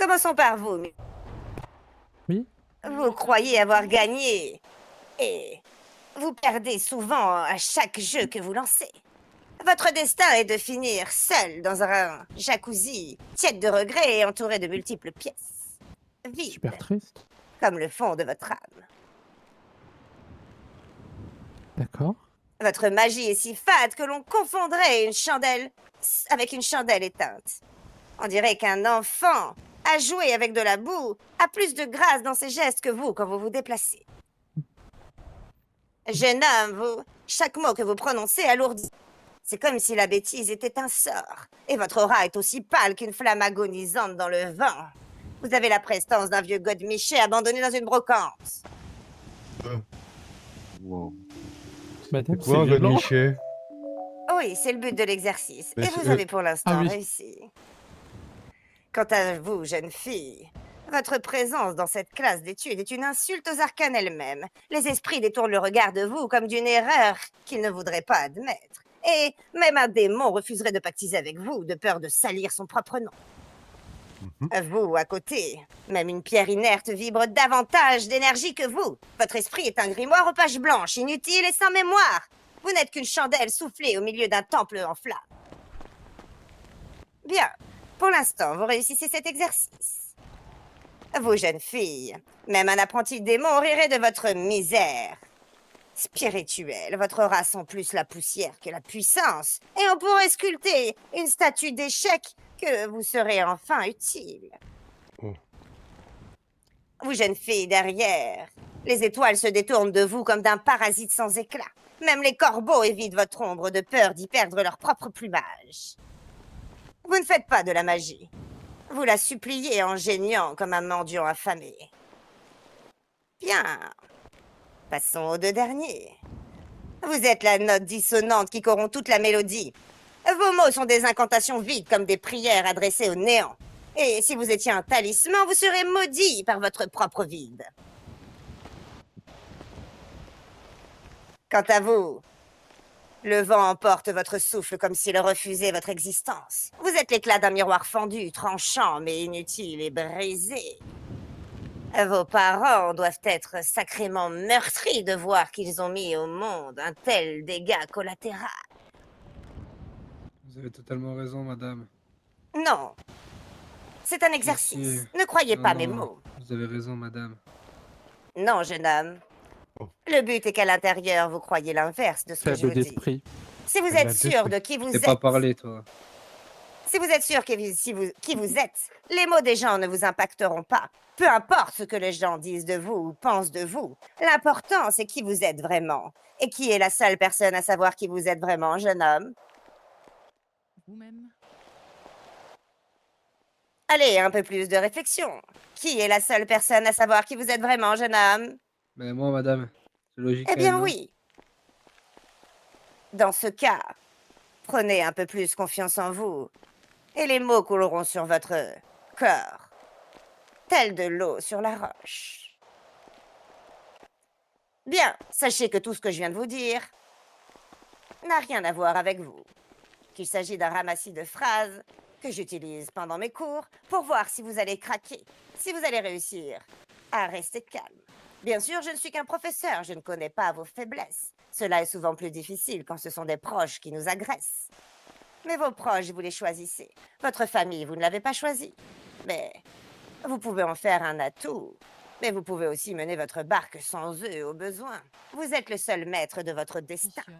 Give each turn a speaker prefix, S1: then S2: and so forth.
S1: Commençons par vous.
S2: Oui?
S1: Vous croyez avoir gagné. Et vous perdez souvent à chaque jeu que vous lancez. Votre destin est de finir seul dans un jacuzzi, tiède de regrets et entouré de multiples pièces. Vide,
S2: Super triste.
S1: comme le fond de votre âme.
S2: D'accord.
S1: Votre magie est si fade que l'on confondrait une chandelle avec une chandelle éteinte. On dirait qu'un enfant a joué avec de la boue, a plus de grâce dans ses gestes que vous quand vous vous déplacez. Jeune homme, vous, chaque mot que vous prononcez alourdit. C'est comme si la bêtise était un sort, et votre aura est aussi pâle qu'une flamme agonisante dans le vent. Vous avez la prestance d'un vieux godemiché abandonné dans une brocante.
S3: Wow.
S2: Madame,
S3: C'est
S2: c'est
S3: quoi un
S2: violent.
S3: godemiché?
S1: Oui, c'est le but de l'exercice,
S3: Mais
S1: et
S3: c'est-
S1: vous avez pour
S2: Ah
S1: l'instant
S2: oui.
S1: réussi. Quant à vous, jeune fille, votre présence dans cette classe d'études est une insulte aux arcanes elles-mêmes. Les esprits détournent le regard de vous comme d'une erreur qu'ils ne voudraient pas admettre. Et même un démon refuserait de pactiser avec vous, de peur de salir son propre nom. Vous, à côté, même une pierre inerte vibre davantage d'énergie que vous. Votre esprit est un grimoire aux pages blanches, inutile et sans mémoire. Vous n'êtes qu'une chandelle soufflée au milieu d'un temple en flammes. Bien, pour l'instant, vous réussissez cet exercice. Vous, jeune fille, même un apprenti démon rirait de votre misère. Spirituelle, votre race en plus la poussière que la puissance, et on pourrait sculpter une statue d'échec que vous serez enfin utile.
S3: Oh.
S1: Vous, jeune fille, derrière, les étoiles se détournent de vous comme d'un parasite sans éclat. Même les corbeaux évitent votre ombre de peur d'y perdre leur propre plumage. Vous ne faites pas de la magie. Vous la suppliez en geignant comme un mendiant affamé. Bien. Passons aux deux derniers. Vous êtes la note dissonante qui corrompt toute la mélodie. Vos mots sont des incantations vides comme des prières adressées au néant. Et si vous étiez un talisman, vous serez maudit par votre propre vide. Quant à vous, le vent emporte votre souffle comme s'il refusait votre existence. Vous êtes l'éclat d'un miroir fendu, tranchant mais inutile et brisé. Vos parents doivent être sacrément meurtris de voir qu'ils ont mis au monde un tel dégât collatéral.
S4: Vous avez totalement raison, madame.
S1: Non, c'est un
S4: Merci.
S1: exercice. Ne croyez
S4: Non,
S1: pas mes
S4: non,
S1: mots.
S4: vous avez raison, madame.
S1: Non, jeune homme.
S3: Oh.
S1: Le but est qu'à l'intérieur, vous croyez l'inverse de ce que je
S2: Faible
S1: vous dis.
S2: d'esprit.
S1: Si vous
S3: Elle
S1: êtes
S3: a
S1: sûr
S3: détruit.
S1: de qui vous
S4: T'es pas
S1: êtes,
S4: parlé, toi.
S1: si vous êtes sûr qui vous êtes, les mots des gens ne vous impacteront pas. Peu importe ce que les gens disent de vous ou pensent de vous. L'important, c'est qui vous êtes vraiment. Et qui est la seule personne à savoir qui vous êtes vraiment, jeune homme?
S5: Vous-même.
S1: Allez, un peu plus de réflexion. Qui est la seule personne à savoir qui vous êtes vraiment, jeune homme?
S4: Mais moi, madame, c'est logique
S1: Eh
S4: quand même,
S1: bien
S4: non?
S1: oui. Dans ce cas, prenez un peu plus confiance en vous, et les mots couleront sur votre corps, tel de l'eau sur la roche. Bien, sachez que tout ce que je viens de vous dire n'a rien à voir avec vous, qu'il s'agit d'un ramassis de phrases que j'utilise pendant mes cours pour voir si vous allez craquer, si vous allez réussir à rester calme. Bien sûr, je ne suis qu'un professeur, je ne connais pas vos faiblesses. Cela est souvent plus difficile quand ce sont des proches qui nous agressent. Mais vos proches, vous les choisissez. Votre famille, vous ne l'avez pas choisie. Mais vous pouvez en faire un atout. Mais vous pouvez aussi mener votre barque sans eux au besoin. Vous êtes le seul maître de votre destin.
S5: Monsieur.